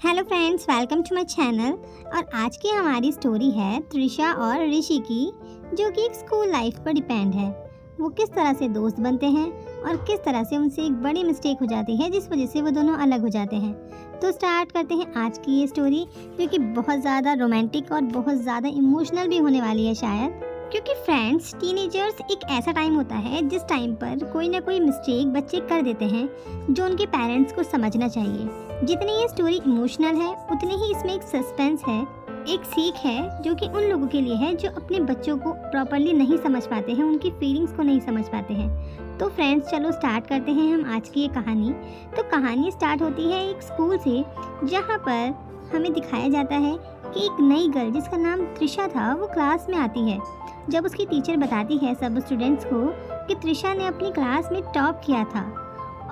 Hello friends, welcome to my channel. और आज की हमारी स्टोरी है त्रिशा और ऋषि की, जो कि एक स्कूल लाइफ पर डिपेंड है। वो किस तरह से दोस्त बनते हैं और किस तरह से उनसे एक बड़ी मिस्टेक हो जाती है जिस वजह से वो दोनों अलग हो जाते हैं। तो स्टार्ट करते हैं आज की ये स्टोरी, जो कि बहुत ज़्यादा रोमांटिक और बहुत ज़्यादा इमोशनल भी होने वाली है शायद। क्योंकि फ्रेंड्स, टीनेजर्स एक ऐसा टाइम होता है जिस टाइम पर कोई ना कोई मिस्टेक बच्चे कर देते हैं जो उनके पेरेंट्स को समझना चाहिए। जितनी ये स्टोरी इमोशनल है उतनी ही इसमें एक सस्पेंस है, एक सीख है जो कि उन लोगों के लिए है जो अपने बच्चों को प्रॉपरली नहीं समझ पाते हैं, उनकी फीलिंग्स को नहीं समझ पाते हैं। तो फ्रेंड्स, चलो स्टार्ट करते हैं हम आज की ये कहानी। तो कहानी स्टार्ट होती है एक स्कूल से, जहाँ पर हमें दिखाया जाता है कि एक नई गर्ल जिसका नाम त्रिशा था वो क्लास में आती है। जब उसकी टीचर बताती है सब स्टूडेंट्स को कि त्रिशा ने अपनी क्लास में टॉप किया था।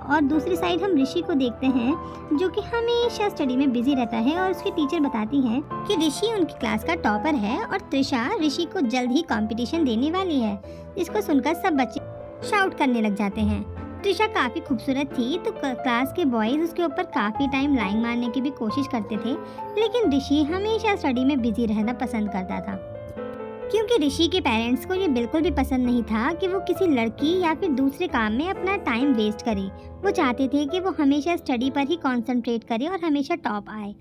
और दूसरी साइड हम ऋषि को देखते हैं जो कि हमेशा स्टडी में बिजी रहता है, और उसकी टीचर बताती है कि ऋषि उनकी क्लास का टॉपर है और त्रिशा ऋषि को जल्द ही कंपटीशन देने वाली है। इसको सुनकर सब बच्चे शाउट करने लग जाते हैं। त्रिशा काफ़ी खूबसूरत थी, तो क्लास के बॉयज़ उसके ऊपर काफ़ी टाइम लाइन मारने की भी कोशिश करते थे, लेकिन ऋषि हमेशा स्टडी में बिजी रहना पसंद करता था। क्योंकि ऋषि के पेरेंट्स को ये बिल्कुल भी पसंद नहीं था कि वो किसी लड़की या फिर दूसरे काम में अपना टाइम वेस्ट करे। वो चाहते थे कि वो हमेशा स्टडी पर ही कंसंट्रेट करे और हमेशा टॉप आए।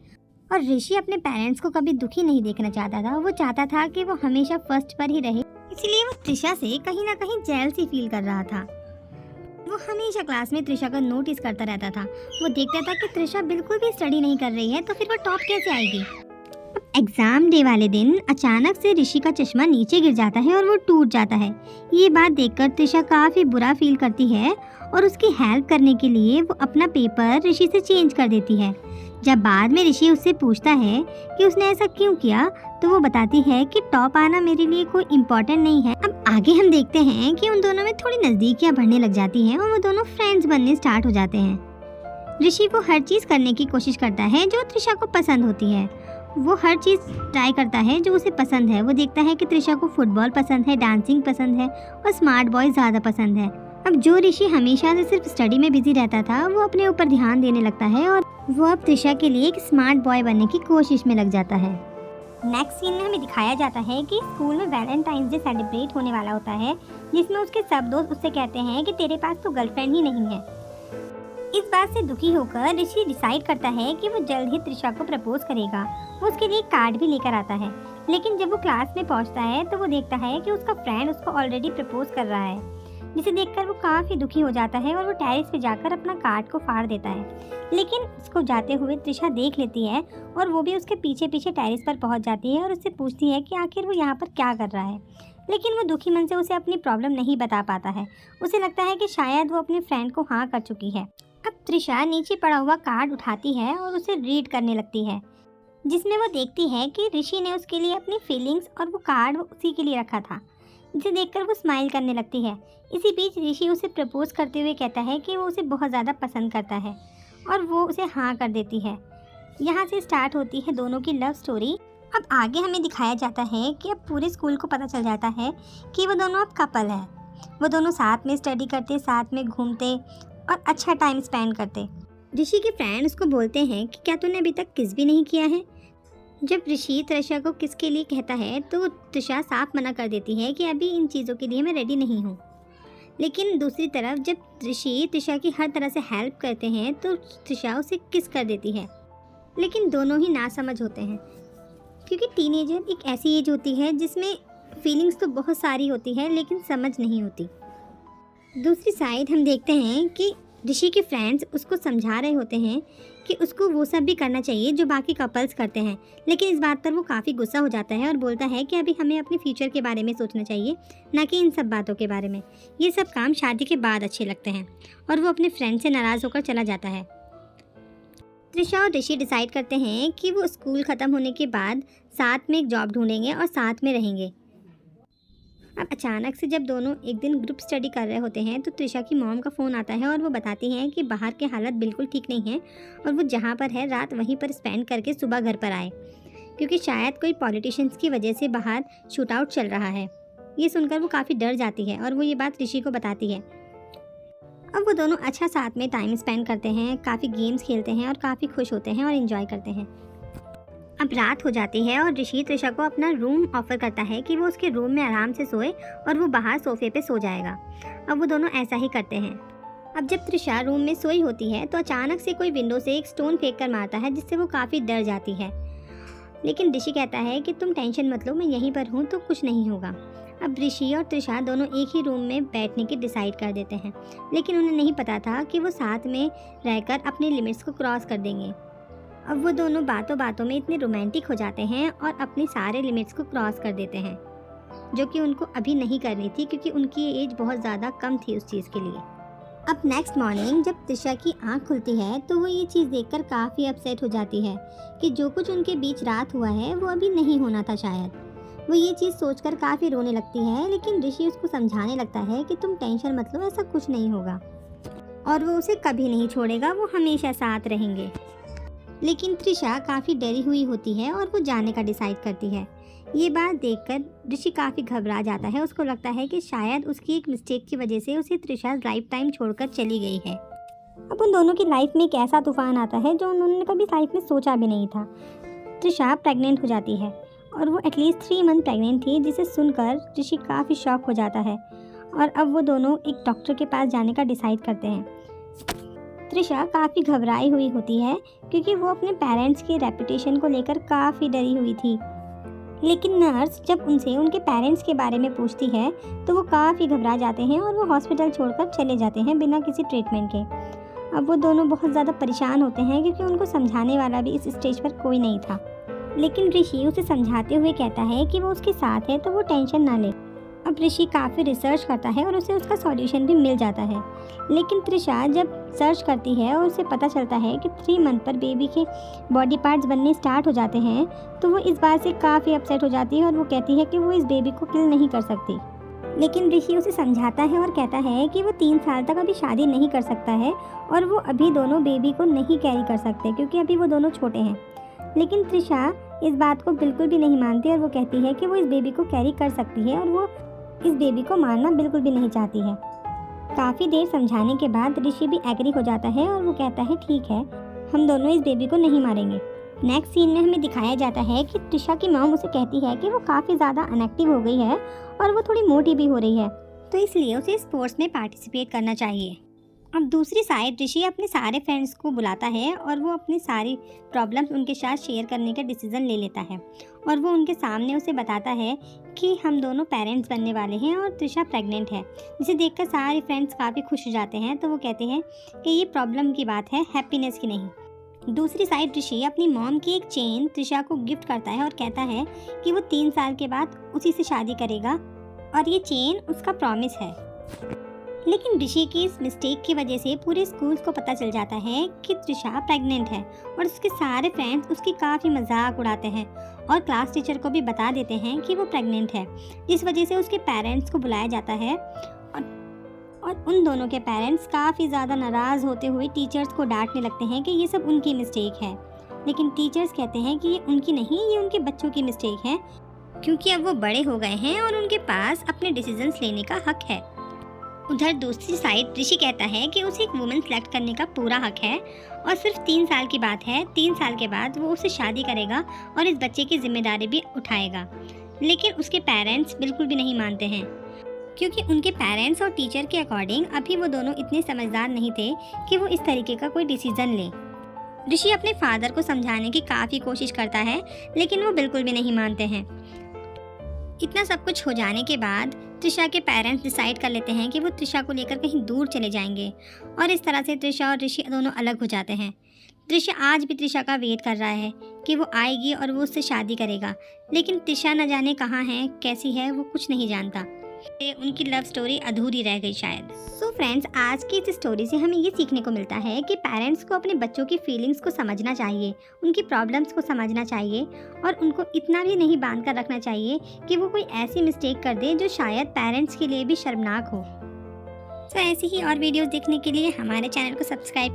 और ऋषि अपने पेरेंट्स को कभी दुखी नहीं देखना चाहता था। वो चाहता था कि वो हमेशा फर्स्ट पर ही रहे, इसलिए वो त्रिशा से कहीं ना कहीं जेलसी फील कर रहा था। वो हमेशा क्लास में त्रिशा का नोटिस करता रहता था। वो देखता था कि त्रिशा बिल्कुल भी स्टडी नहीं कर रही है, तो फिर वो टॉप कैसे आएगी। एग्जाम डे वाले दिन अचानक से ऋषि का चश्मा नीचे गिर जाता है और वो टूट जाता है। ये बात देखकर त्रिशा काफ़ी बुरा फील करती है और उसकी हेल्प करने के लिए वो अपना पेपर ऋषि से चेंज कर देती है। जब बाद में ऋषि उससे पूछता है कि उसने ऐसा क्यों किया, तो वो बताती है कि टॉप आना मेरे लिए कोई इम्पोर्टेंट नहीं है। अब आगे हम देखते हैं कि उन दोनों में थोड़ी नज़दीकियाँ बढ़ने लग जाती हैं और वो दोनों फ्रेंड्स बनने स्टार्ट हो जाते हैं। ऋषि वो हर चीज़ करने की कोशिश करता है जो त्रिशा को पसंद होती है। वो हर चीज़ ट्राई करता है जो उसे पसंद है। वो देखता है कि त्रिशा को फुटबॉल पसंद है, डांसिंग पसंद है और स्मार्ट बॉय ज़्यादा पसंद है। अब जो ऋषि हमेशा से सिर्फ स्टडी में बिजी रहता था, वो अपने ऊपर ध्यान देने लगता है और वो अब त्रिशा के लिए एक स्मार्ट बॉय बनने की कोशिश में लग जाता है। नेक्स्ट सीन में हमें दिखाया जाता है कि स्कूल में वैलेंटाइंस डे सेलिब्रेट होने वाला होता है, जिसमें उसके सब दोस्त उससे कहते हैं कि तेरे पास तो गर्लफ्रेंड ही नहीं है। इस बात से दुखी होकर ऋषि डिसाइड करता है कि वो जल्द ही त्रिशा को प्रपोज करेगा। वो उसके लिए कार्ड भी लेकर आता है, लेकिन जब वो क्लास में पहुंचता है तो वो देखता है कि उसका फ्रेंड उसको ऑलरेडी प्रपोज कर रहा है, जिसे देखकर वो काफ़ी दुखी हो जाता है और वो टेरेस पे जाकर अपना कार्ड को फाड़ देता है। लेकिन उसको जाते हुए त्रिशा देख लेती है और वो भी उसके पीछे पीछे टेरेस पर पहुँच जाती है और उससे पूछती है कि आखिर वो यहाँ पर क्या कर रहा है। लेकिन वो दुखी मन से उसे अपनी प्रॉब्लम नहीं बता पाता है। उसे लगता है कि शायद वो अपने फ्रेंड को हाँ कर चुकी है। अब त्रिशा नीचे पड़ा हुआ कार्ड उठाती है और उसे रीड करने लगती है, जिसमें वो देखती है कि ऋषि ने उसके लिए अपनी फीलिंग्स और वो कार्ड उसी के लिए रखा था, जिसे देखकर वो स्माइल करने लगती है। इसी बीच ऋषि उसे प्रपोज करते हुए कहता है कि वो उसे बहुत ज़्यादा पसंद करता है और वो उसे हाँ कर देती है। यहाँ से स्टार्ट होती है दोनों की लव स्टोरी। अब आगे हमें दिखाया जाता है कि अब पूरे स्कूल को पता चल जाता है कि वो दोनों अब कपल है। वो दोनों साथ में स्टडी करते, साथ में घूमते और अच्छा टाइम स्पेंड करते। ऋषि के फ्रेंड उसको बोलते हैं कि क्या तूने अभी तक किस भी नहीं किया है। जब ऋषि त्रिशा को किस के लिए कहता है तो त्रिशा साफ मना कर देती है कि अभी इन चीज़ों के लिए मैं रेडी नहीं हूँ। लेकिन दूसरी तरफ जब ऋषि त्रिशा की हर तरह से हेल्प करते हैं तो त्रिशा उसे किस कर देती है। लेकिन दोनों ही नासमझ होते हैं, क्योंकि टीनेजर एक ऐसी एज होती है जिसमें फीलिंग्स तो बहुत सारी होती है लेकिन समझ नहीं होती। दूसरी साइड हम देखते हैं कि ऋषि के फ्रेंड्स उसको समझा रहे होते हैं कि उसको वो सब भी करना चाहिए जो बाकी कपल्स करते हैं। लेकिन इस बात पर वो काफ़ी गुस्सा हो जाता है और बोलता है कि अभी हमें अपने फ्यूचर के बारे में सोचना चाहिए, ना कि इन सब बातों के बारे में। ये सब काम शादी के बाद अच्छे लगते हैं। और वो अपने फ्रेंड से नाराज़ होकर चला जाता है। त्रिशा और ऋषि डिसाइड करते हैं कि वो स्कूल ख़त्म होने के बाद साथ में एक जॉब ढूंढेंगे और साथ में रहेंगे। अब अचानक से जब दोनों एक दिन ग्रुप स्टडी कर रहे होते हैं तो त्रिशा की मॉम का फ़ोन आता है और वो बताती हैं कि बाहर की हालत बिल्कुल ठीक नहीं है और वो जहाँ पर है रात वहीं पर स्पेंड करके सुबह घर पर आए, क्योंकि शायद कोई पॉलिटिशियंस की वजह से बाहर शूट आउट चल रहा है। ये सुनकर वो काफ़ी डर जाती है और वो ये बात ऋषि को बताती है। अब वो दोनों अच्छा साथ में टाइम स्पेंड करते हैं, काफ़ी गेम्स खेलते हैं और काफ़ी खुश होते हैं और एंजॉय करते हैं। अब रात हो जाती है और ऋषि त्रिशा को अपना रूम ऑफर करता है कि वो उसके रूम में आराम से सोए और वो बाहर सोफे पे सो जाएगा। अब वो दोनों ऐसा ही करते हैं। अब जब त्रिशा रूम में सोई होती है तो अचानक से कोई विंडो से एक स्टोन फेंक कर मारता है, जिससे वो काफ़ी डर जाती है। लेकिन ऋषि कहता है कि तुम टेंशन मत लो, मैं यहीं पर हूँ तो कुछ नहीं होगा। अब ऋषि और त्रिशा दोनों एक ही रूम में बैठने की डिसाइड कर देते हैं, लेकिन उन्हें नहीं पता था कि वो साथ में रहकर अपनी लिमिट्स को क्रॉस कर देंगे। अब वो दोनों बातों बातों में इतने रोमांटिक हो जाते हैं और अपनी सारे लिमिट्स को क्रॉस कर देते हैं, जो कि उनको अभी नहीं करनी थी क्योंकि उनकी एज बहुत ज़्यादा कम थी उस चीज़ के लिए। अब नेक्स्ट मॉर्निंग जब त्रिशा की आंख खुलती है तो वो ये चीज़ देखकर काफ़ी अपसेट हो जाती है कि जो कुछ उनके बीच रात हुआ है वो अभी नहीं होना था शायद। वो ये चीज़ सोचकर काफ़ी रोने लगती है, लेकिन ऋषि उसको समझाने लगता है कि तुम टेंशन मत लो, ऐसा कुछ नहीं होगा और वो उसे कभी नहीं छोड़ेगा, वो हमेशा साथ रहेंगे। लेकिन त्रिशा काफ़ी डरी हुई होती है और वो जाने का डिसाइड करती है। ये बात देखकर ऋषि काफ़ी घबरा जाता है। उसको लगता है कि शायद उसकी एक मिस्टेक की वजह से उसे त्रिशा लाइफ टाइम छोड़कर चली गई है। अब उन दोनों की लाइफ में एक ऐसा तूफान आता है जो उन्होंने कभी लाइफ में सोचा भी नहीं था। त्रिशा प्रेग्नेंट हो जाती है और वो एटलीस्ट 3 मंथ प्रेग्नेंट थी, जिसे सुनकर ऋषि काफ़ी शॉक हो जाता है और अब वो दोनों एक डॉक्टर के पास जाने का डिसाइड करते हैं। त्रिशा काफ़ी घबराई हुई होती है क्योंकि वो अपने पेरेंट्स की रेपुटेशन को लेकर काफ़ी डरी हुई थी। लेकिन नर्स जब उनसे उनके पेरेंट्स के बारे में पूछती है तो वो काफ़ी घबरा जाते हैं और वो हॉस्पिटल छोड़कर चले जाते हैं बिना किसी ट्रीटमेंट के। अब वो दोनों बहुत ज़्यादा परेशान होते हैं क्योंकि उनको समझाने वाला भी इस स्टेज पर कोई नहीं था। लेकिन ऋषि उसे समझाते हुए कहता है कि वो उसके साथ है तो वो टेंशन ना ले। अब ऋषि काफ़ी रिसर्च करता है और उसे उसका सॉल्यूशन भी मिल जाता है। लेकिन त्रिशा जब सर्च करती है और उसे पता चलता है कि 3 मंथ पर बेबी के बॉडी पार्ट्स बनने स्टार्ट हो जाते हैं तो वो इस बात से काफ़ी अपसेट हो जाती है और वो कहती है कि वो इस बेबी को किल नहीं कर सकती। लेकिन ऋषि उसे समझाता है और कहता है कि वो 3 साल तक अभी शादी नहीं कर सकता है और वो अभी दोनों बेबी को नहीं कैरी कर सकते क्योंकि अभी वो दोनों छोटे हैं। लेकिन त्रिशा इस बात को बिल्कुल भी नहीं मानती और वो कहती है कि वो इस बेबी को कैरी कर सकती है और वो इस बेबी को मारना बिल्कुल भी नहीं चाहती है। काफ़ी देर समझाने के बाद ऋषि भी एग्री हो जाता है और वो कहता है ठीक है, हम दोनों इस बेबी को नहीं मारेंगे। नेक्स्ट सीन में हमें दिखाया जाता है कि त्रिशा की मॉम उसे कहती है कि वो काफ़ी ज़्यादा अनएक्टिव हो गई है और वो थोड़ी मोटी भी हो रही है, तो इसलिए उसे स्पोर्ट्स में पार्टिसिपेट करना चाहिए। अब दूसरी साइड ऋषि अपने सारे फ्रेंड्स को बुलाता है और वो अपनी सारी प्रॉब्लम्स उनके साथ शेयर करने का डिसीज़न ले लेता है और वो उनके सामने उसे बताता है कि हम दोनों पेरेंट्स बनने वाले हैं और त्रिशा प्रेग्नेंट है, जिसे देखकर सारे फ्रेंड्स काफ़ी खुश हो जाते हैं। तो वो कहते हैं कि ये प्रॉब्लम की बात है, हैप्पीनेस की नहीं। दूसरी साइड ऋषि अपनी मॉम की एक चेन त्रिशा को गिफ्ट करता है और कहता है कि वो 3 साल के बाद उसी से शादी करेगा और ये चेन उसका प्रॉमिस है। लेकिन ऋषि की इस मिस्टेक की वजह से पूरे स्कूल को पता चल जाता है कि त्रिशा प्रेग्नेंट है और उसके सारे फ्रेंड्स उसकी काफ़ी मजाक उड़ाते हैं और क्लास टीचर को भी बता देते हैं कि वो प्रेग्नेंट है। इस वजह से उसके पेरेंट्स को बुलाया जाता है और उन दोनों के पेरेंट्स काफ़ी ज़्यादा नाराज़ होते हुए टीचर्स को डांटने लगते हैं कि ये सब उनकी मिस्टेक है। लेकिन टीचर्स कहते हैं कि ये उनकी नहीं, ये उनके बच्चों की मिस्टेक है क्योंकि अब वो बड़े हो गए हैं और उनके पास अपने डिसीजंस लेने का हक है। उधर दूसरी साइड ऋषि कहता है कि उसे एक वुमन सेलेक्ट करने का पूरा हक है और सिर्फ 3 साल की बात है। 3 साल के बाद वो उससे शादी करेगा और इस बच्चे की जिम्मेदारी भी उठाएगा। लेकिन उसके पेरेंट्स बिल्कुल भी नहीं मानते हैं क्योंकि उनके पेरेंट्स और टीचर के अकॉर्डिंग अभी वो दोनों इतने समझदार नहीं थे कि वो इस तरीके का कोई डिसीजन लें। ऋषि अपने फादर को समझाने की काफ़ी कोशिश करता है लेकिन वो बिल्कुल भी नहीं मानते हैं। इतना सब कुछ हो जाने के बाद त्रिशा के पेरेंट्स डिसाइड कर लेते हैं कि वो त्रिशा को लेकर कहीं दूर चले जाएंगे और इस तरह से त्रिशा और ऋषि दोनों अलग हो जाते हैं। त्रिशा आज भी त्रिशा का वेट कर रहा है कि वो आएगी और वो उससे शादी करेगा, लेकिन त्रिशा न जाने कहाँ है, कैसी है, वो कुछ नहीं जानता। उनकी लव स्टोरी अधूरी रह गई शायद। सो फ्रेंड्स, आज की इस स्टोरी से हमें ये सीखने को मिलता है कि पेरेंट्स को अपने बच्चों की फीलिंग्स को समझना चाहिए, उनकी प्रॉब्लम्स को समझना चाहिए और उनको इतना भी नहीं बांध कर रखना चाहिए कि वो कोई ऐसी मिस्टेक कर दे जो शायद पेरेंट्स के लिए भी शर्मनाक हो। तो ऐसी ही और वीडियोस देखने के लिए हमारे चैनल को सब्सक्राइब